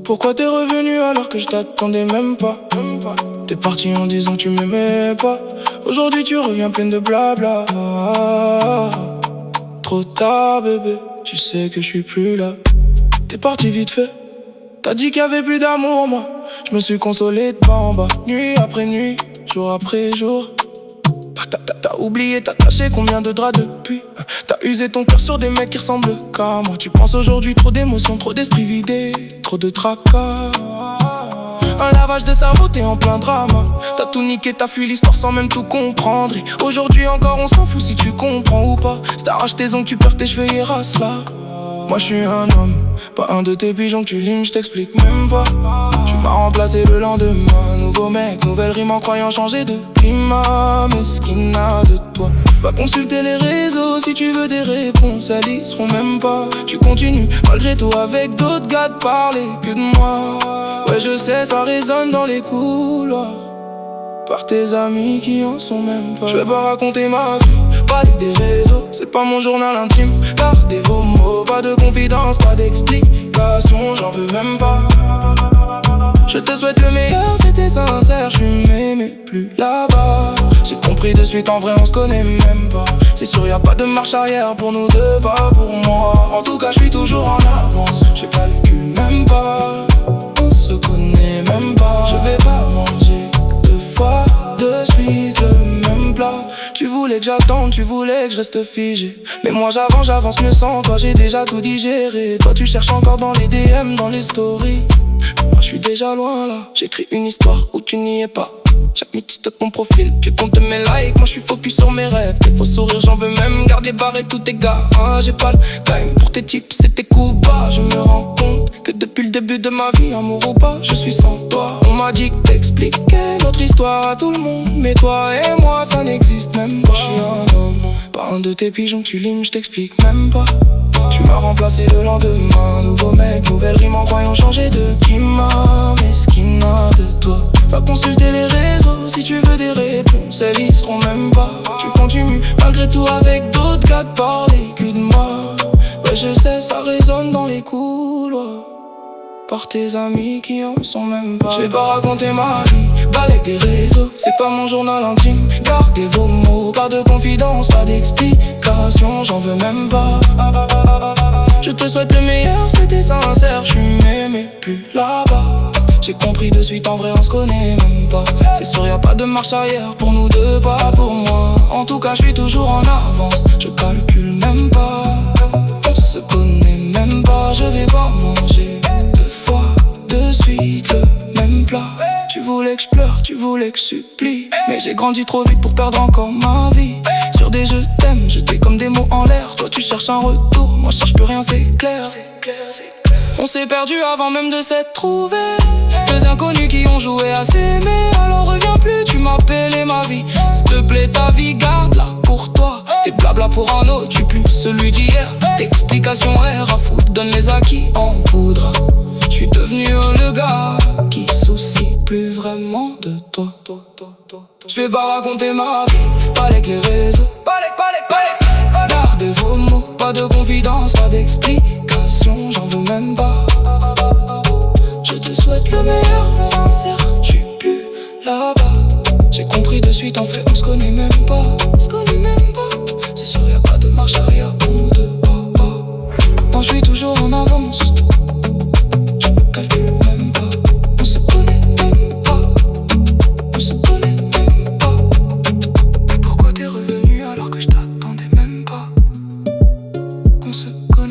Pourquoi t'es revenu alors que je t'attendais même pas? T'es parti en disant que tu m'aimais pas. Aujourd'hui tu reviens pleine de blabla. Trop tard bébé, tu sais que je suis plus là. T'es parti vite fait, t'as dit qu'il y avait plus d'amour moi. Je me suis consolé de bas en bas, nuit après nuit, jour après jour. T'as oublié, t'as caché combien de draps depuis. T'as usé ton cœur sur des mecs qui ressemblent qu'à moi. Tu penses aujourd'hui trop d'émotions, trop d'esprit vidé, trop de tracas. Un lavage de cerveau, t'es en plein drama. T'as tout niqué, t'as fui l'histoire sans même tout comprendre. Et aujourd'hui encore on s'en fout si tu comprends ou pas. Si t'arraches tes ongles, tu perds tes cheveux et race là. Moi je suis un homme, pas un de tes pigeons que tu limes, je t'explique même pas. Tu m'as remplacé le lendemain, nouveau mec, nouvelle rime en croyant changer de climat. Mais ce qui n'a de toi, va consulter les réseaux si tu veux des réponses, elles y seront même pas. Tu continues malgré tout avec d'autres gars de parler que de moi. Ouais je sais ça résonne dans les couloirs, par tes amis qui en sont même pas. Je vais pas raconter ma vie, pas des réseaux, c'est pas mon journal intime. Gardez vos mots, pas de confidence, pas d'explication, j'en veux même pas. Je te souhaite le meilleur, c'était sincère, je suis mais plus là-bas. J'ai compris de suite, en vrai on se connaît même pas. C'est sûr y a pas de marche arrière pour nous deux, pas pour moi. En tout cas je suis toujours en avance, je calcule même pas. On se connaît même pas, je vais pas manger deux fois de suite le même plat. Tu voulais que j'attende, tu voulais que je reste figé. Mais moi j'avance mieux sans toi, j'ai déjà tout digéré. Toi tu cherches encore dans les DM, dans les stories. Moi je suis déjà loin là, j'écris une histoire où tu n'y es pas. Chaque nuit tu stockes mon profil, tu comptes mes likes. Moi je suis focus sur mes rêves, tes faux sourires j'en veux même garder barré tous tes gars. J'ai pas le time pour tes tips et tes coups bas. Je me rends compte que depuis le début de ma vie, amour ou pas, je suis sans toi. On m'a dit que t'expliquais notre histoire à tout le monde, mais toi et moi ça n'existe même pas. Je suis un homme, pas un de tes pigeons que tu limes, je t'explique même pas. Tu m'as remplacé le lendemain, nouveau mec, nouvelle rime en croyant changer de climat. Mais ce qui n'a de toi, va consulter les réseaux si tu veux des réponses, elles y seront même pas. Tu continues malgré tout avec d'autres gars de parler que de moi. Ouais je sais ça résonne dans les couloirs, par tes amis qui en sont même pas. Je vais pas raconter ma vie, balai des réseaux, c'est pas mon journal intime. Gardez vos mots, pas de confidence, pas d'explication, j'en veux même pas. Je te souhaite le meilleur, c'était sincère, je suis mais plus là-bas. J'ai compris de suite, en vrai on se connaît même pas. C'est sûr y a pas de marche arrière pour nous deux, pas pour moi. En tout cas je suis toujours en avance, je calcule même pas. On se connaît même pas, je vais pas manger deux fois de suite le même plat. Tu voulais que je pleure, tu voulais que je supplie, mais j'ai grandi trop vite pour perdre encore ma vie. Sur des je t'aime, jetés comme des mots en l'air. Toi tu cherches un retour, moi je cherche plus rien, c'est clair. On s'est perdu avant même de s'être trouvés. Deux inconnus qui ont joué à s'aimer. Alors reviens plus, tu m'appelles et ma vie. S'il te plaît ta vie, garde-la pour toi. T'es blabla pour un autre, je suis plus celui d'hier. T'explications R à foutre, donne les acquis, en voudra. Je suis devenu le gars qui soucie plus vraiment de toi. Je vais pas raconter ma vie, pas avec les réseaux. Gardez vos mots, pas de confidence, pas d'explication, j'en veux même pas. Je te souhaite le meilleur, sincère, je suis plus là-bas. J'ai compris de suite, en fait on se connaît même pas. C'est sûr y a pas de marche arrière pour nous deux, non je suis toujours en avance, je calcule même pas. On se connaît même pas, on se connaît même pas. Pourquoi t'es revenu alors que je t'attendais même pas? On se connaît.